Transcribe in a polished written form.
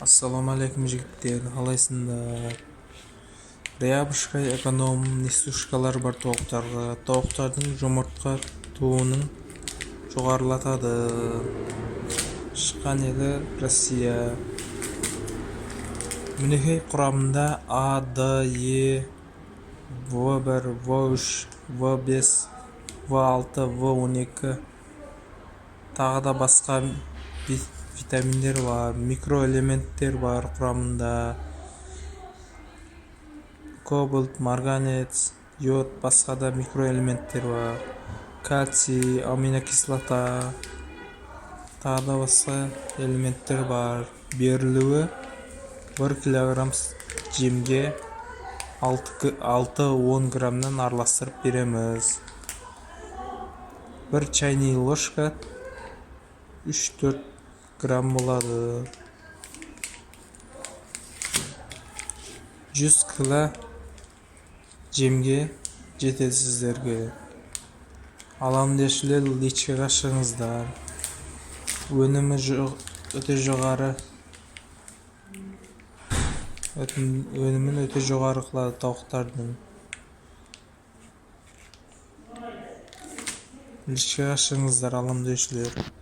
Assalomu alaykum jigitlar, qalaysiңдар? Rябушка эконом несушкалар бар тоқтарға. Тоқтардың жұмыртқа туының жоғарылатады. Шыққан елі Россия. Мінекей құрамында А, Д, Е, В1, В3, В5, В6, В12 тағы да басқа витаминдер бар, микроэлементтер бар құрамында. Кобальт, марганец, йод, басқа да микроэлементтер бар. Кальций, аминокислота, тағы да басқа элементтер бар. Берілуі 1 килограмм жемге 6-10 граммнан араластырып береміз. 1 чайный ложка 3-4 грамм болады. 100 кило жемге жетеді сіздерге. Алам дешілер личкаға шығыңыздар. Өнімі өте жоғары. Өнімін өте жоғары қылады тауықтардың. Личкаға шығыңыздар, алам дешілер.